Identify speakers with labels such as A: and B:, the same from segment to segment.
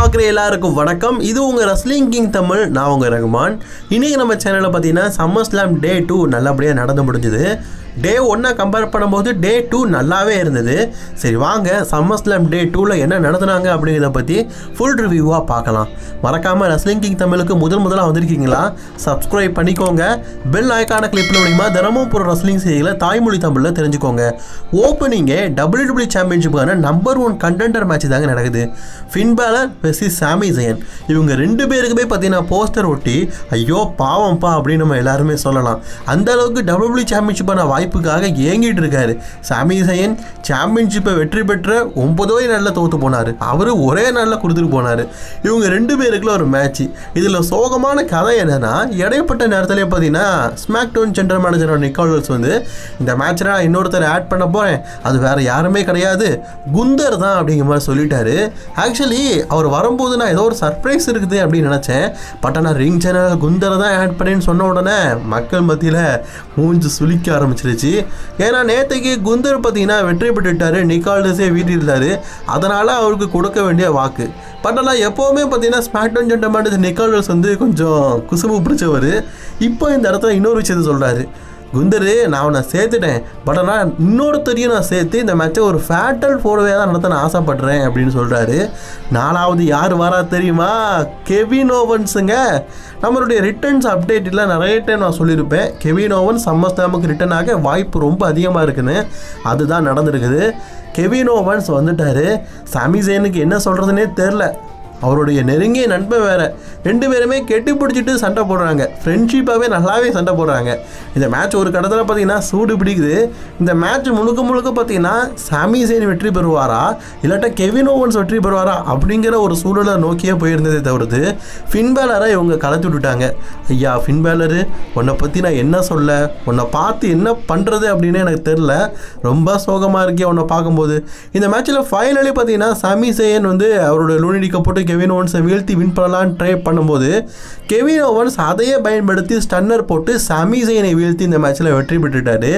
A: பார்க்குற எல்லாருக்கும் வணக்கம். இது உங்கள் ரெஸ்லிங் கிங் தமிழ். நான் உங்கள் ரகுமான். இன்றைக்கி நம்ம சேனலில் பார்த்தீங்கன்னா சம்மர் ஸ்லாம் டே 2 நல்லபடியாக நடந்து முடிஞ்சுது. டே 1 கம்பேர் பண்ணும்போது டே 2 நல்லாவே இருந்தது. சரி வாங்க சம்மர் ஸ்லாம் டே 2ல் என்ன நடத்துனாங்க அப்படிங்கிறத பற்றி ஃபுல் ரிவ்யூவாக பார்க்கலாம். மறக்காமல் ரெஸ்லிங் கிங் தமிழுக்கு முதலாக வந்திருக்கீங்களா சப்ஸ்கிரைப் பண்ணிக்கோங்க. பெல் ஐக்கான கிளிக் பண்ண மூலிமா தினமும் போகிற ரெஸ்லிங் செய்திகளை தாய்மொழி தமிழில் தெரிஞ்சுக்கோங்க. ஓப்பனிங்கே WWE சாம்பியன்ஷிப்புக்கான நம்பர் 1 கண்டெண்டர் மேட்ச் தாங்க நடக்குது. ஃபின் பேலர் வெர்சஸ் சாமி ஜெயன். இவங்க 2 பேருக்குமே பார்த்தீங்கன்னா போஸ்டர் ஒட்டி ஐயோ பாவம்ப்பா அப்படின்னு நம்ம எல்லாருமே சொல்லலாம். அந்த அளவுக்கு WWE சாம்பியன்ஷிப்பான வாய்ப்புக்காக ஏங்கிட்டு இருக்காரு. சாமி ஜெயன் சாம்பியன்ஷிப்பை வெற்றி பெற்ற 9 நாளில் தோற்று போனார். அவர் ஒரே நாளில் கொடுத்துட்டு போனார். இவங்க 2 பேருக்குள்ள ஒரு மேட்ச். இதில் சோகமான கதை என்னன்னா, இடைப்பட்ட நேரத்திலே பார்த்தீங்கன்னா SmackDown general manager Nichols வந்து இந்த மேட்சில் இன்னொருத்தர் ஆட் பண்ண போகிறேன், அது வேறு யாருமே கிடையாது குந்தர் தான் அப்படிங்கிற மாதிரி சொல்லிட்டாரு. ஆக்சுவலி அவர் வரும்போது நான் ஏதோ ஒரு சர்ப்ரைஸ் இருக்குது அப்படின்னு நினச்சேன். பட் ஆனால் ரிங் சேனல் குந்தரை தான் ஆட் பண்ணேன்னு சொன்ன உடனே மக்கள் மத்தியில் மூஞ்சி சுளிக்க ஆரம்பிச்சிருச்சு. ஏன்னா நேற்றுக்கு குந்தர் பார்த்தீங்கன்னா வெற்றி பெற்றுட்டார், நிக்கால்டஸே வீட்டிருந்தார். அதனால் அவருக்கு கொடுக்க வேண்டிய வாக்கு. பட் ஆனால் எப்போவுமே பார்த்தீங்கன்னா ஸ்மாக் டவுன் ஜெனரல் மேனேஜர் நிக்கால்டஸ் வந்து கொஞ்சம் குசும்பு பிடிச்சவர். இப்போ இந்த இடத்துல இன்னொரு விஷயத்தை சொல்கிறாரு. குந்தரு நான் அவனை சேர்த்துட்டேன், பட் ஆனால் இன்னொருத்தரையும் நான் சேர்த்து இந்த மேட்சை ஒரு ஃபேட்டல் 4-வே தான் நடத்த நான் ஆசைப்படுறேன் அப்படின்னு சொல்கிறாரு. 4வது யார் வரா தெரியுமா? கெவின் ஓவன்ஸுங்க. நம்மளுடைய ரிட்டர்ன்ஸ் அப்டேட்டில் நிறைய டைம் நான் சொல்லியிருப்பேன், கெவின் ஓவன்ஸ் சம்மர் ஸ்லாமுக்கு ரிட்டர்ன் ஆக வாய்ப்பு ரொம்ப அதிகமாக இருக்குன்னு. அதுதான் நடந்திருக்குது. கெவின் ஓவன்ஸ் வந்துட்டார். சாமி ஜெயனுக்கு என்ன சொல்கிறதுனே தெரில. அவருடைய நெருங்கிய நண்பன் வேறு. 2 பேருமே கெட்டி பிடிச்சிட்டு சண்டை போடுறாங்க. ஃப்ரெண்ட்ஷிப்பாகவே நல்லாவே சண்டை போடுறாங்க. இந்த மேட்ச் ஒரு கடத்தில் பார்த்தீங்கன்னா சூடு பிடிக்குது. இந்த மேட்ச் முழுக்க பார்த்தீங்கன்னா சாமி ஜெயின் வெற்றி பெறுவாரா இல்லாட்டா கெவின் ஓவன்ஸ் வெற்றி பெறுவாரா அப்படிங்கிற ஒரு சூழலை நோக்கியே போயிருந்ததே தவிர்த்து ஃபின் பேலரை இவங்க கலத்தி விட்டுட்டாங்க. ஐயா ஃபின் பேலரு, உன்னை பற்றி நான் என்ன சொல்ல, உன்னை பார்த்து என்ன பண்ணுறது அப்படின்னு எனக்கு தெரில. ரொம்ப சோகமாக இருக்கே உன்னை பார்க்கும்போது. இந்த மேட்ச்சில் ஃபைனலி பார்த்தீங்கன்னா சாமி ஜெயின் வந்து அவரோட லூனிடிக்க போட்டு கெவின் ஓவன்ஸை வீழ்த்தி வின் பண்ணலான்னு ட்ரை பண்ணும்போது கெவின் ஓவன்ஸ் அதையே பயன்படுத்தி ஸ்டன்னர் போட்டு சாமி ஜெயினை வீழ்த்தி இந்த மேட்ச்சில் வெற்றி பெற்றுட்டாரு.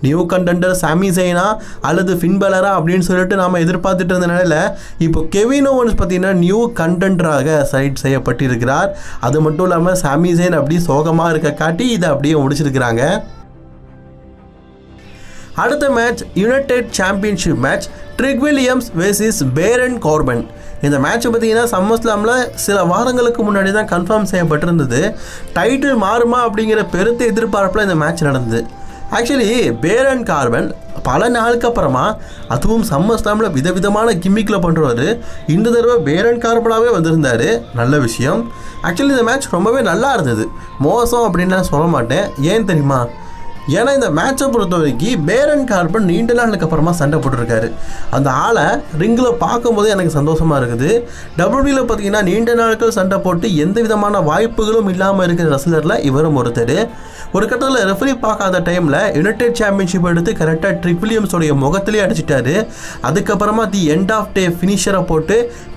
A: நியூ கண்டெண்டர் சாமி ஜெயினா அல்லது ஃபின் பேலரா அப்படின்னு சொல்லிட்டு நாம் எதிர்பார்த்துட்டு இருந்த நிலையில் இப்போ கெவின் ஓவன்ஸ் பார்த்தீங்கன்னா நியூ கண்டெண்டராக செலக்ட் செய்யப்பட்டிருக்கிறார். அது மட்டும் இல்லாமல் சாமி ஜெயின் அப்படியே சோகமாக இருக்க காட்டி இதை அப்படியே முடிச்சிருக்கிறாங்க. அடுத்த match United championship match, trick Williams versus பேரன் கார்பன். இந்த மேட்ச் பார்த்தீங்கன்னா சம்மர் ஸ்லாமில் சில வாரங்களுக்கு முன்னாடி தான் கன்ஃபார்ம் செய்யப்பட்டிருந்தது. டைட்டில் மாறுமா அப்படிங்கிற பெருத்த எதிர்பார்ப்பில் இந்த மேட்ச் நடந்தது. ஆக்சுவலி பேரன் கார்பன் பல நாளுக்கு அப்புறமா, அதுவும் சம்மர் ஸ்லாமில் விதவிதமான கிம்மிக்கில் பண்ணுறவர், இந்த தடவை பேரன் கார்பனாகவே வந்திருந்தார். நல்ல விஷயம். ஆக்சுவலி இந்த மேட்ச் ரொம்பவே நல்லா இருந்தது. மோசம் அப்படின்லாம் சொல்ல மாட்டேன். ஏன் தெரியுமா? ஏன்னா இந்த மேட்சை பொறுத்த வரைக்கும் பேரன் கார்பன் நீண்ட நாளுக்கு அப்புறமா சண்டை போட்டிருக்காரு. அந்த ஆளை ரிங்கில் பார்க்கும்போதே எனக்கு சந்தோஷமாக இருக்குது. WWEல பார்த்தீங்கன்னா நீண்ட நாட்கள் சண்டை போட்டு எந்த விதமான வாய்ப்புகளும் இல்லாமல் இருக்கிற ரெஸ்லரில் இவரும் ஒருத்தர். ஒரு கட்டத்தில் ரெஃபரி பார்க்காத டைமில் யுனைடெட் சாம்பியன்ஷிப் எடுத்து கரெக்டாக ட்ரிக் வில்லியம்ஸோடைய முகத்திலே அடிச்சிட்டாரு. அதுக்கப்புறமா தி எண்ட் ஆஃப் டே ஃபினிஷரை போட்டு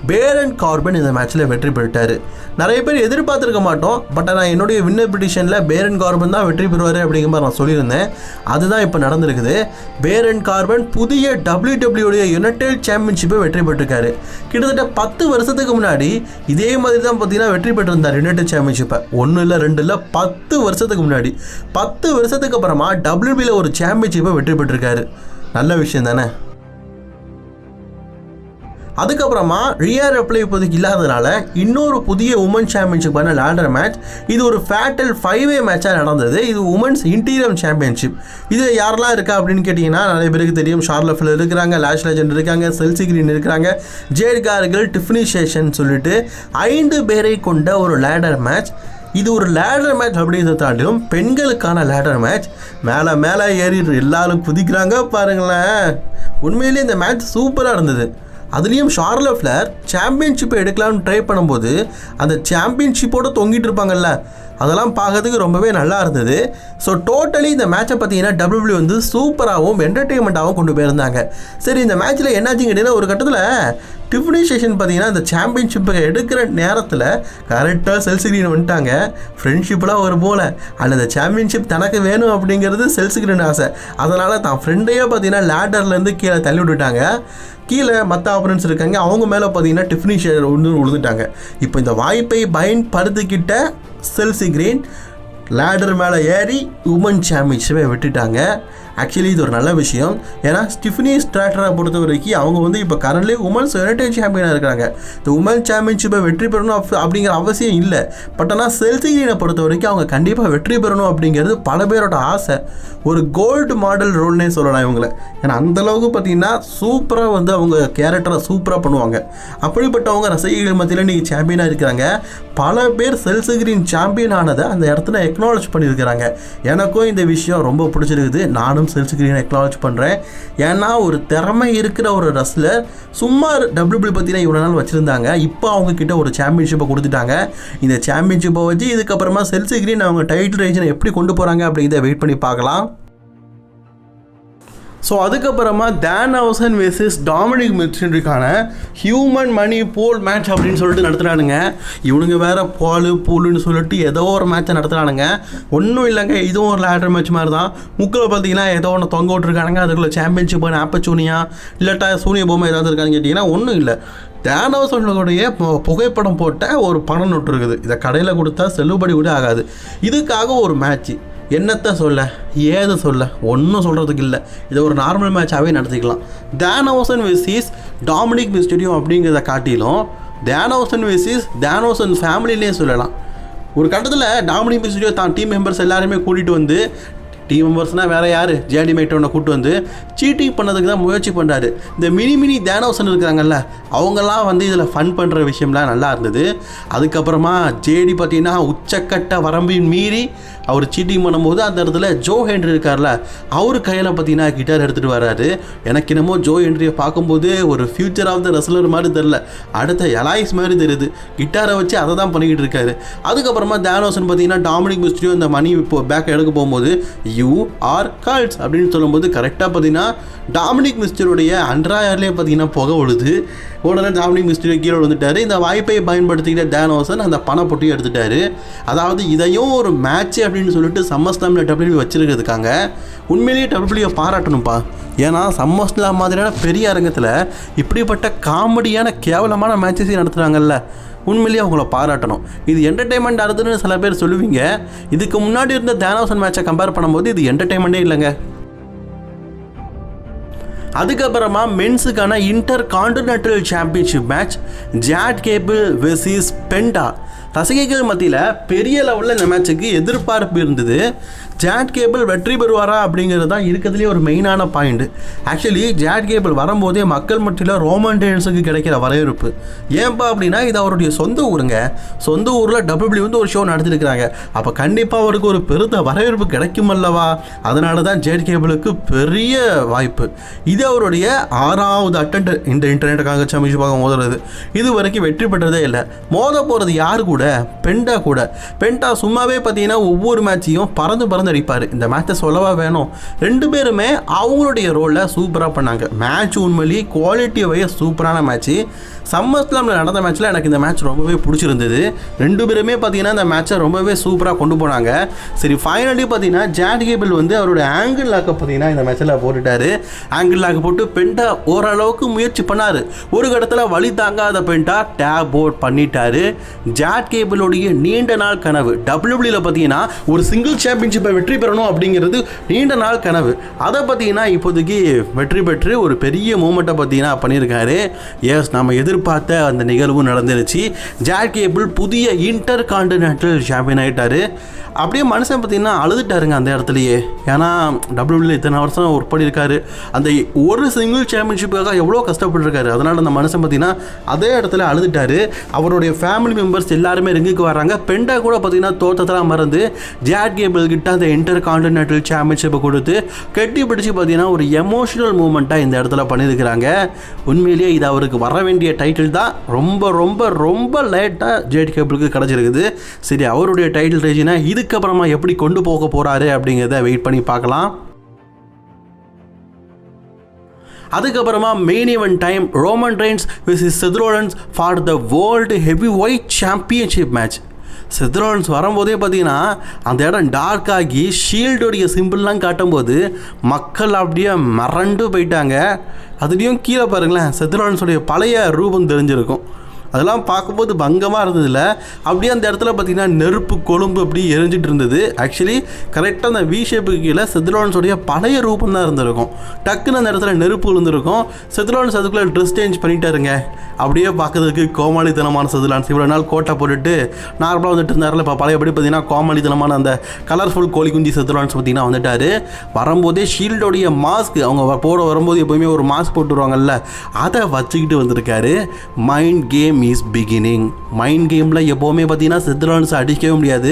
A: பேரன் கார்பன் இந்த மேட்ச்சில் வெற்றி பெற்றார். நிறைய பேர் எதிர்பார்த்துருக்க மாட்டோம். பட் நான் என்னுடைய வின்னர் பிடிஷனில் பேரன் கார்பன் தான் வெற்றி பெறுவார் அப்படிங்கிற மாதிரி நான் சொல்லியிருந்தேன். அதுதான் இப்போ நடந்திருக்குது. பேரன் கார்பன் புதிய WWE யுனைடெட் சாம்பியன்ஷிப்பை வெற்றி பெற்றிருக்காரு. கிட்டத்தட்ட 10 வருஷத்துக்கு முன்னாடி இதே மாதிரி தான் பார்த்தீங்கன்னா வெற்றி பெற்றிருந்தார் யுனைடெட் சாம்பியன்ஷிப்பை. 1 இல்லை 2 இல்லை 10 வருஷத்துக்கு முன்னாடி. 10 வருஷத்துக்கு அப்புறமா WWEல ஒரு சாம்பியன்ஷிப்பை வெற்றி பெற்றிருக்காரு. நல்ல விஷயம் தானே. அதுக்கப்புறமா ரியா ரிப்ளை இப்போதைக்கு இல்லாததுனால இன்னொரு புதிய உமன் சாம்பியன்ஷிப்பான லேடர் மேட்ச். இது ஒரு ஃபேட்டல் 5-வே மேட்சாக நடந்தது. இது உமன்ஸ் இன்டீரியம் சாம்பியன்ஷிப். இது யாரெல்லாம் இருக்கா அப்படின்னு கேட்டிங்கன்னா நிறைய பேருக்கு தெரியும். ஷார்லட் ஃப்ளேர் இருக்கிறாங்க, லாஷ் லெஜண்ட் இருக்காங்க, செல்சி கிரீன் இருக்கிறாங்க, ஜேட் கார்கில், டிஃப்னி சேஷன் சொல்லிட்டு 5 பேரை கொண்ட ஒரு லேடர் மேட்ச். இது ஒரு லேடர் மேட்ச் அப்படிங்கிறத தாண்டியும் பெண்களுக்கான லேடர் மேட்ச். மேலே ஏறி எல்லாரும் குதிக்கிறாங்க பாருங்களேன். உண்மையிலேயே இந்த மேட்ச் சூப்பராக இருந்தது. அதுலேயும் ஷார்லட் ஃப்ளேர் சாம்பியன்ஷிப்பை எடுக்கலாம்னு ட்ரை பண்ணும்போது அந்த சாம்பியன்ஷிப்போடு தொங்கிட்டு இருப்பாங்கல்ல, அதெல்லாம் பார்க்கறதுக்கு ரொம்பவே நல்லா இருந்தது. ஸோ டோட்டலி இந்த மேட்சை பார்த்தீங்கன்னா WWE வந்து சூப்பராகவும் என்டர்டெயின்மெண்ட்டாகவும் கொண்டு போயிருந்தாங்க. சரி இந்த மேட்ச்சில் என்னாச்சுன்னு கேட்டிங்கன்னா ஒரு கட்டத்தில் டிஃப்னி சேஷன் பார்த்தீங்கன்னா இந்த சாம்பியன்ஷிப்பை எடுக்கிற நேரத்தில் கரெக்டாக செல்சிகிரீன் வந்துட்டாங்க. ஃப்ரெண்ட்ஷிப்லாம் ஒரு போல் அல்ல, அந்த சாம்பியன்ஷிப் தனக்கு வேணும் அப்படிங்கிறது செல்சிகிரீன் ஆசை. அதனால் தான் ஃப்ரெண்டையே பார்த்தீங்கன்னா லேடர்லேருந்து கீழே தள்ளி விட்டுட்டாங்க. கீழே மற்ற ஆப்பரன்ஸ் இருக்காங்க, அவங்க மேலே பார்த்தீங்கன்னா டிஃப்னி ஷேர் ஒன்று விழுந்துட்டாங்க. இப்போ இந்த வாய்ப்பை பயன்படுத்திக்கிட்ட செல்சி கிரீன் லேடர் மேலே ஏறி உமன் சாம்பியன்ஷிப்பை விட்டுட்டாங்க. ஆக்சுவலி இது ஒரு நல்ல விஷயம். ஏன்னா ஸ்டிஃபனி ஸ்ட்ராட்டரை பொறுத்த வரைக்கும் அவங்க இப்போ கரண்ட்லி உமன்ஸ் யுனைடெட் சாம்பியனாக இருக்கிறாங்க. இந்த உமன் சாம்பியன்ஷிப்பை வெற்றி பெறணும் அப்படிங்கிற அவசியம் இல்லை. பட் ஆனால் செல்சி கிரீனை பொறுத்த வரைக்கும் அவங்க கண்டிப்பாக வெற்றி பெறணும் அப்படிங்கிறது பல பேரோட ஆசை. ஒரு கோல்டு மாடல் ரோல்னே சொல்லலாம் இவங்களை. ஏன்னா அந்தளவுக்கு பார்த்தீங்கன்னா சூப்பராக அவங்க கேரக்டரை சூப்பராக பண்ணுவாங்க. அப்படிப்பட்டவங்க ரசிகர்கள் மத்தியில் இன்றைக்கி சாம்பியனாக இருக்கிறாங்க. பல பேர் செல்சி கிரீன் சாம்பியன் ஆனதை அந்த இடத்துல எக்னாலஜ் பண்ணியிருக்கிறாங்க. எனக்கும் இந்த விஷயம் ரொம்ப பிடிச்சிருக்குது. நானும் செல்சி கிரீனை எக்னாலஜ் பண்ணுறேன். ஏன்னா ஒரு திறமை இருக்கிற ஒரு ரெஸ்லர் சும்மா WWE பார்த்தீங்கன்னா இவ்வளோ நாள் வச்சுருந்தாங்க. இப்போ அவங்கக்கிட்ட ஒரு சாம்பியன்ஷிப்பை கொடுத்துட்டாங்க. இந்த சாம்பியன்ஷிப்பை வச்சு இதுக்கப்புறமா செல்சி கிரீன் அவங்க டைட்டில் ரேஞ்சனை எப்படி கொண்டு போகிறாங்க அப்படிங்கிறத வெயிட் பண்ணி பார்க்கலாம். ஸோ அதுக்கப்புறமா டேன்ஹவுசன் வெர்சஸ் டாமினிக் மிஸ்டரிக்கான ஹியூமன் மணி போல் மேட்ச் அப்படின்னு சொல்லிட்டு நடத்துகிறானுங்க. இவனுங்க வேறு பூலுன்னு சொல்லிட்டு ஏதோ ஒரு மேட்சை நடத்துகிறானுங்க. ஒன்றும் இல்லைங்க, இதுவும் ஒரு லேடர் மேட்ச் மாதிரி தான். முக்கில் பார்த்தீங்கன்னா ஏதோ ஒன்று தொங்க விட்டுருக்கானுங்க. அதுக்குள்ளே சாம்பியன்ஷிப் ஆப்பர்ச்சூனியா இல்லாட்டா சூனிய பொம்மை ஏதாவது இருக்கான்னு கேட்டிங்கன்னா ஒன்றும் இல்லை. டேன்ஹவுசனுடைய புகைப்படம் போட்ட ஒரு பணம் நோட்டு இருக்குது. இதை கடையில் கொடுத்தா செல்லுபடி கூட ஆகாது. இதுக்காக ஒரு மேட்ச்சு என்னத்தை சொல்ல ஏது சொல்ல ஒன்றும் சொல்கிறதுக்கு இல்லை. இதை ஒரு நார்மல் மேட்சாகவே நடத்திக்கலாம். டேன்ஹவுசன் வெர்சஸ் டாமினிக் மிஸ்டீரியோ அப்படிங்கிறத காட்டிலும் டேன்ஹவுசன் வெர்சஸ் டேன்ஹவுசன் ஃபேமிலிலே சொல்லலாம். ஒரு கட்டத்தில் டாமினிக் மிஸ்டீரியோ தான் டீம் மெம்பர்ஸ் எல்லாருமே கூட்டிகிட்டு வந்து, டீம் மெம்பர்ஸ்னால் வேறு யார், ஜேடி மைட்டோனை கூப்பிட்டு வந்து சீட்டிங் பண்ணதுக்கு தான் முயற்சி பண்ணுறாரு. இந்த மினி டேன்ஹவுசன் இருக்கிறாங்கல்ல, அவங்கெல்லாம் இதில் ஃபன் பண்ணுற விஷயம்லாம் நல்லா இருந்தது. அதுக்கப்புறமா ஜேடி பார்த்தீங்கன்னா உச்சக்கட்ட வரம்பின் மீறி அவர் சீட்டிங் பண்ணும்போது அந்த இடத்துல ஜோ ஹென்ரி இருக்கார்ல, அவர் கையில் பார்த்தீங்கன்னா கிட்டார் எடுத்துகிட்டு வர்றாரு. எனக்கு என்னமோ ஜோ ஹென்ரியை பார்க்கும்போது ஒரு ஃபியூச்சர் ஆஃப் த ரெஸ்லர் மாதிரி தெரில, அடுத்த எலாய்ஸ் மாதிரி தெரியுது. கிட்டாரை வச்சு அதை தான் பண்ணிக்கிட்டு இருக்காரு. அதுக்கப்புறமா டேன்ஹவுசன் பார்த்தீங்கன்னா டாமினிக் மிஸ்டீரியோ இந்த மணி பேக் எடுக்க போகும்போது யூ ஆர் கால்ட்ஸ் அப்படின்னு சொல்லும்போது கரெக்டாக பார்த்தீங்கன்னா டாமினிக் மிஸ்டீரியோடைய அண்ட்ராயர்லேயே பார்த்தீங்கன்னா புகை விழுது. உடனே டாமினிக் மிஸ்டீரியோ கீழே வந்துட்டார். இந்த வாய்ப்பை பயன்படுத்திக்கிட்ட டேன்ஹவுசன் அந்த பண பொட்டியை எடுத்துட்டாரு. அதாவது இதையும் ஒரு மேட்ச் அப்படின்னு சொல்லிட்டு சம்மர்ஸ்லாமில் WWE வச்சிருக்கிறதுக்காங்க உண்மையிலேயே WWE பாராட்டணும்ப்பா. ஏன்னா சம்மர்ஸ்லாம் மாதிரியான பெரிய அரங்கத்தில் இப்படிப்பட்ட காமெடியான கேவலமான மேட்சஸையும் நடத்துகிறாங்கல்ல, உண்மையிலேயே அவங்கள பாராட்டணும். இது என்டர்டெயின்மெண்ட் ஆகுதுன்னு சில பேர் சொல்லுவீங்க. இதுக்கு முன்னாடி இருந்த டேன்ஹவுசன் மேட்சை கம்பேர் பண்ணும்போது இது என்டர்டெயின்மெண்ட்டே இல்லைங்க. அதுக்கப்புறமா மென்ஸுக்கான intercontinental championship match Chad Gable versus Penta. ரசிகர்கள் மத்தியில் பெரிய லெவலில் இந்த மேட்சுக்கு எதிர்பார்ப்பு இருந்தது. ஜாட் கேபிள் வெற்றி பெறுவாரா அப்படிங்கிறது தான் இருக்கிறதுலே ஒரு மெயினான பாயிண்ட். ஆக்சுவலி ஜாட் கேபிள் வரும்போதே மக்கள் மத்தியில் ரோமன் ரெயின்ஸுக்கு கிடைக்கிற வரவேற்பு ஏன்பா அப்படின்னா இது அவருடைய சொந்த ஊருங்க. சொந்த ஊரில் WWE ஒரு ஷோ நடத்திருக்கிறாங்க. அப்போ கண்டிப்பாக அவருக்கு ஒரு பெருத்த வரவேற்பு கிடைக்கும் அல்லவா. அதனால தான் ஜாட் கேபிளுக்கு பெரிய வாய்ப்பு. இது அவருடைய 6வது அட்டெண்ட் இந்த இன்டர்நெட்டுக்காக சாம்பியன்ஷிப்பாக மோதுறது. இது வரைக்கும் வெற்றி பெற்றதே இல்லை. மோத போகிறது யார் கூட, பென்டா கூட. பென்டா சும்மாவே பார்த்தீங்கன்னா ஒவ்வொரு மேட்சையும் பறந்து அடிப்பார். இந்த மேட்சை சொல்லவா வேணும். ரெண்டு பேருமே அவங்களுடைய ரோலில் சூப்பராக பண்ணாங்க. மேட்ச் உண்மையிலேயே குவாலிட்டி வைஸ் சூப்பரான மேட்ச்சு. சம்மர்ஸ்லாமில் நடந்த மேட்ச்சில் எனக்கு இந்த மேட்ச் ரொம்பவே பிடிச்சிருந்தது. ரெண்டு பேருமே பார்த்தீங்கன்னா இந்த மேட்சை ரொம்பவே சூப்பராக கொண்டு போனாங்க. சரி, ஃபைனலி பார்த்தீங்கன்னா ஜாட் கேபிள் அவருடைய ஆங்கிள் லாக்கை பார்த்தீங்கன்னா இந்த மேட்சில் போட்டுட்டாரு. ஆங்கிள் லாக் போட்டு பென்டா ஓரளவுக்கு முயற்சி பண்ணார். ஒரு கடத்தில் வழி தாங்காத பென்டா டேப் அவுட் பண்ணிட்டாரு. ஜாட் கேபிளுடைய நீண்ட நாள் கனவு WWE பார்த்தீங்கன்னா ஒரு சிங்கிள் சாம்பியன்ஷிப்பை வெற்றி பெறணும் அப்படிங்கிறது நீண்ட நாள் கனவு. அதை பார்த்தீங்கன்னா இப்போதைக்கு வெற்றி பெற்று ஒரு பெரிய மூமெண்ட்டை பார்த்தீங்கன்னா பண்ணியிருக்காரு. எஸ், நம்ம எதிர்பார்த்த அந்த நிகழ்வு நடந்துருச்சு. ஜாட் கேபிள் புதிய இன்டர் கான்டினென்டல் சாம்பியன் ஆகிட்டாரு. அப்படியே மனுஷன் பார்த்தீங்கன்னா அழுதுட்டாருங்க அந்த இடத்துலையே. ஏன்னா WWE இத்தனை வருஷம் ஒர்க் பண்ணியிருக்காரு. அந்த ஒரு சிங்கிள் சாம்பியன்ஷிப்புக்காக எவ்வளோ கஷ்டப்பட்டுருக்காரு. அதனால் அந்த மனுஷன் பார்த்தீங்கன்னா அதே இடத்துல அழுதுட்டாரு. அவருடைய ஃபேமிலி மெம்பர்ஸ் எல்லாருமே ரிங்குக்கு வராங்க. பெண்டா கூட பார்த்தீங்கன்னா தோட்டத்தெல்லாம் மறந்து ஜாட் கேபிள் கிட்ட அந்த இன்டர் கான்டினென்டல் சாம்பியன்ஷிப்பை கொடுத்து கெட்டி பிடிச்சி பார்த்தீங்கன்னா ஒரு எமோஷனல் மூமெண்ட்டாக இந்த இடத்துல பண்ணியிருக்கிறாங்க. உண்மையிலேயே இது அவருக்கு வர வேண்டிய டைட்டில் தான். ரொம்ப ரொம்ப ரொம்ப லேட்டாக ஜாட் கேபிளுக்கு கிடச்சிருக்குது. சரி, அவருடைய டைட்டில் ரேஞ்சினா இதுக்கப்புறமா எப்படி கொண்டு போக போகிறாரு அப்படிங்கிறத வெயிட் பண்ணி பார்க்கலாம். அதுக்கப்புறமா main event time Roman Reigns versus Seth Rollins for the world heavyweight championship match. Seth Rollins வரும்போதே பார்த்தீங்கன்னா அந்த இடம் டார்க் ஆகி ஷீல்டுடைய சிம்பிள்லாம் காட்டும்போது மக்கள் அப்படியே மறண்டு போயிட்டாங்க.
B: அதுலேயும் கீழே பாருங்களேன் செத்ரோலன்ஸோடைய பழைய ரூபம் தெரிஞ்சிருக்கும். அதெல்லாம் பார்க்கும்போது பங்கமாக இருந்ததில்ல. அப்படியே அந்த இடத்துல பார்த்திங்கன்னா நெருப்பு கொழும்பு அப்படி எரிஞ்சிட்டு இருந்தது. ஆக்சுவலி கரெக்டாக அந்த வி ஷேப்புக்கு கீழே செத்ரோலன்ஸோடைய பழைய ரூபம் தான் இருந்திருக்கும். டக்குன்னு அந்த இடத்துல நெருப்பு விழுந்திருக்கும். செத்ரோலன்ஸ் அதுக்குள்ளே ட்ரெஸ் சேஞ்ச் பண்ணிட்டாருங்க. அப்படியே பார்க்கறதுக்கு கோமாளித்தனமான செத்ரோலன்ஸ். இவ்வளோ நாள் கோட்டை போட்டுட்டு நார்மலாக வந்துட்டு இருந்தாரில். இப்போ பழையபடி பார்த்திங்கன்னா கோமாளித்தனமான அந்த கலர்ஃபுல் கோழி குஞ்சு செத்ரோலன்ஸ் பார்த்திங்கன்னா வந்துட்டார். வரும்போதே ஷீல்டோடைய மாஸ்க் அவங்க வரும்போது எப்போயுமே ஒரு மாஸ்க் போட்டுருவாங்கல்ல, அதை வச்சுக்கிட்டு வந்திருக்காரு. Mind game is beginning. Mind கேமில் எப்போவுமே பார்த்தீங்கன்னா செத்ரோலன்ஸை அடிக்கவே முடியாது.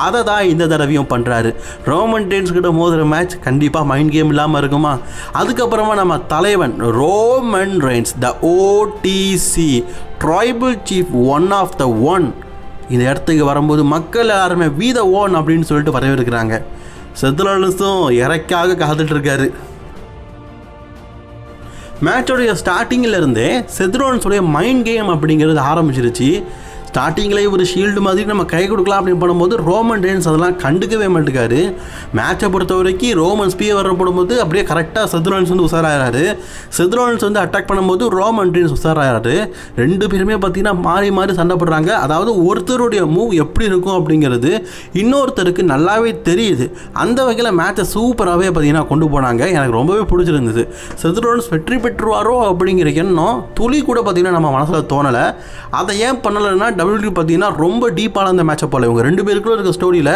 B: அதை தான் இந்த தடவையும் பண்ணுறாரு. ரோமன் ரெயின்ஸ் கிட்ட மோதுற மேட்ச் கண்டிப்பாக மைண்ட் கேம் இல்லாமல் இருக்குமா? அதுக்கப்புறமா நம்ம தலைவன் Roman Reigns, the OTC tribal chief, one of the one, இந்த இடத்துக்கு வரும்போது மக்கள் எல்லாருமே வி த ஒன் அப்படின்னு சொல்லிட்டு வரவேற்கிறாங்க. செத்ரோலன்ஸும் இறக்காக காத்துட்டு இருக்காரு. மேட்சோடைய ஸ்டார்டிங்கில் இருந்தே செத்ரோலன்ஸோடைய மைண்ட் கேம் அப்படிங்கிறது ஆரம்பிச்சிருச்சு. ஸ்டார்டிங்கில் ஒரு ஷீல்டு மாதிரி நம்ம கை கொடுக்கலாம் அப்படின்னு பண்ணும்போது ரோமன் ரெயின்ஸ் அதெல்லாம் கண்டுக்கவே மாட்டேக்காரு. மேட்சை பொறுத்த வரைக்கும் ரோமன் ஸ்பியர் வரப்படும்போது அப்படியே கரெக்டாக செத்ரோலன்ஸ் வந்து உசாராகிறாரு. செத்ரோலன்ஸ் வந்து அட்டாக் பண்ணும்போது ரோமன் ரெயின்ஸ் உசாராகிறாரு. ரெண்டு பேருமே பார்த்தீங்கன்னா மாறி மாறி சண்டை போடுறாங்க. அதாவது ஒருத்தருடைய மூவ் எப்படி இருக்கும் அப்படிங்கிறது இன்னொருத்தருக்கு நல்லாவே தெரியுது. அந்த வகையில் மேட்சை சூப்பராகவே பார்த்தீங்கன்னா கொண்டு போனாங்க. எனக்கு ரொம்பவே பிடிச்சிருந்தது. செத்ரோலன்ஸ் வெற்றி பெற்றுவாரோ அப்படிங்கிற எண்ணம் துளி கூட பார்த்தீங்கன்னா நம்ம மனசில் தோணலை. அதை ஏன் பண்ணலைன்னா WWE பார்த்தீங்கன்னா ரொம்ப டீப்பான அந்த மேட்சை போல இவங்க ரெண்டு பேருக்குள்ள இருக்க ஸ்டோரியில்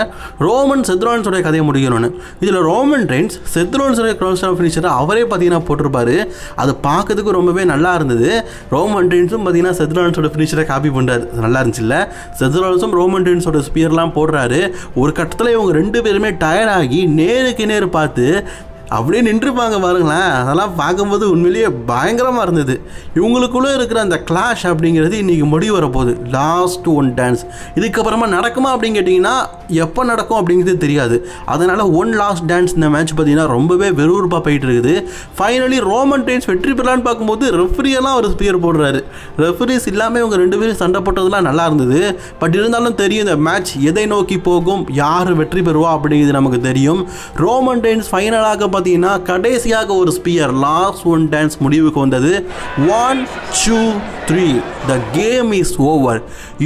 B: ரோமன் செத்ரோலன்ஸோடைய கதையை முடிக்கணும்னு. இதில் ரோமன் ரெயின்ஸ் செத்ரோலன்ஸோடைய க்ரௌன் ஃபினிஷரை அவரே பார்த்தீங்கன்னா போட்டிருப்பாரு. அது பார்க்கறதுக்கு ரொம்பவே நல்லா இருந்தது. ரோமன் ரெயின்ஸும் பார்த்தீங்கன்னா செத்ரோலன்ஸோட ஃபினிஷரை காப்பி பண்ணுறாரு. நல்லா இருந்துச்சு இல்லை? செத்ரோலன்ஸும் ரோமன் ரெயின்ஸோட ஸ்பியர்லாம் போடுறாரு. ஒரு கட்டத்தில் இவங்க ரெண்டு பேருமே டயர்டாகி நேருக்கு நேர் பார்த்து அப்படியே நின்றுப்பாங்க பாருங்களேன். அதெல்லாம் பார்க்கும்போது உண்மையிலேயே பயங்கரமாக இருந்தது. இவங்களுக்குள்ளே இருக்கிற அந்த கிளாஷ் அப்படிங்கிறது இன்றைக்கி முடிவு வரப்போகுது. Last one dance. இதுக்கப்புறமா நடக்குமா அப்படின்னு கேட்டிங்கன்னா எப்போ நடக்கும் அப்படிங்கிறது தெரியாது. அதனால் ஒன் லாஸ்ட் டான்ஸ் இந்த மேட்ச் பார்த்திங்கன்னா ரொம்பவே வெறுப்பாக போயிட்டு இருக்குது. ஃபைனலி ரோமன் ரெயின்ஸ் வெற்றி பெறலான்னு பார்க்கும்போது ரெஃப்ரியெல்லாம் ஒரு ஸ்பியர் போடுறாரு. ரெஃப்ரிஸ் இல்லாமல் இவங்க ரெண்டு பேரும் சண்டை போட்டதெல்லாம் நல்லா இருந்தது. பட் இருந்தாலும் தெரியும் இந்த மேட்ச் எதை நோக்கி போகும், யார் வெற்றி பெறுவா அப்படிங்கிறது நமக்கு தெரியும். ரோமன் ரெயின்ஸ் ஃபைனலாக பார்த்தீங்கன்னா கடைசியாக ஒரு ஸ்பியர் லாஸ்ட் ஒன் டான்ஸ் முடிவுக்கு வந்தது. 1 2 3 the game is over.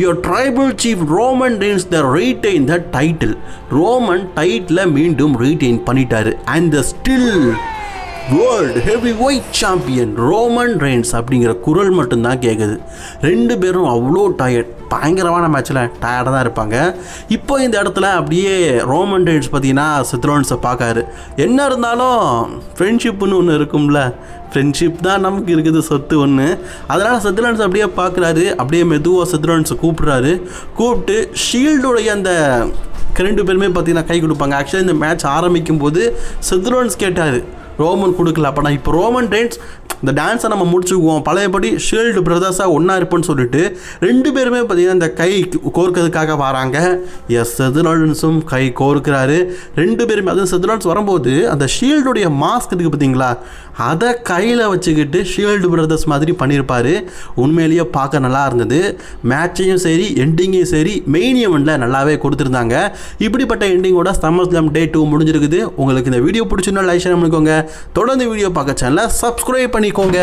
B: Your tribal chief Roman Reigns the retain the title. Roman title மீண்டும் ரீட்டைன் பண்ணிட்டாரு. and the still world heavy weight champion Roman Reigns அப்படிங்கிற குரல் மட்டும்தான் கேட்குது. ரெண்டு பேரும் அவ்வளோ டயர்ட், பயங்கரமான மேட்ச்சில் டயர்டாக தான் இருப்பாங்க. இப்போ இந்த இடத்துல அப்படியே ரோமன் ரெயின்ஸ் பார்த்தீங்கன்னா செத்ரோலன்ஸை பார்க்காரு. என்ன இருந்தாலும் ஃப்ரெண்ட்ஷிப்புன்னு ஒன்று இருக்கும்ல, ஃப்ரெண்ட்ஷிப் தான் நமக்கு இருக்குது சொத்து ஒன்று. அதனால் செத்ரோலன்ஸ் அப்படியே பார்க்குறாரு. அப்படியே மெதுவாக செத்ரோலன்ஸை கூப்பிட்டு ஷீல்டுடைய அந்த ரெண்டு பேருமே பார்த்தீங்கன்னா கை கொடுப்பாங்க. ஆக்சுவலாக இந்த மேட்ச் ஆரம்பிக்கும் போது செத்ரோலன்ஸ் கேட்டார், ரோமன் கொடுக்கல. அப்போ நான் இப்போ ரோமன் ரெயின்ஸ் இந்த டான்ஸை நம்ம முடிச்சுக்குவோம், பழையபடி ஷீல்டு பிரதர்ஸாக ஒன்றா இருப்போன்னு சொல்லிட்டு ரெண்டு பேருமே பார்த்தீங்கன்னா இந்த கை கோர்க்கிறதுக்காக வராங்க. செத்ரோலன்ஸும் கை கோர்க்கிறாரு. ரெண்டு பேருமே அதுவும் செத்ரோலன்ஸ் வரும்போது அந்த ஷீல்டுடைய மாஸ்க் இருக்குது பார்த்தீங்களா, அதை கையில் வச்சுக்கிட்டு ஷீல்டு பிரதர்ஸ் மாதிரி பண்ணியிருப்பார். உண்மையிலேயே பார்க்க நல்லா இருந்தது. மேட்சையும் சரி எண்டிங்கையும் சரி மெயின் ஈவெண்ட்டில் நல்லாவே கொடுத்துருந்தாங்க. இப்படிப்பட்ட எண்டிங்கோட SummerSlam Day 2 முடிஞ்சிருக்குது. உங்களுக்கு இந்த வீடியோ பிடிச்சுன்னா லைக் ஷேர் பண்ணிக்கோங்க. தொடர்ந்து வீடியோ பார்க்க சேனலை சப்ஸ்கிரைப் பண்ணிக்கோங்க.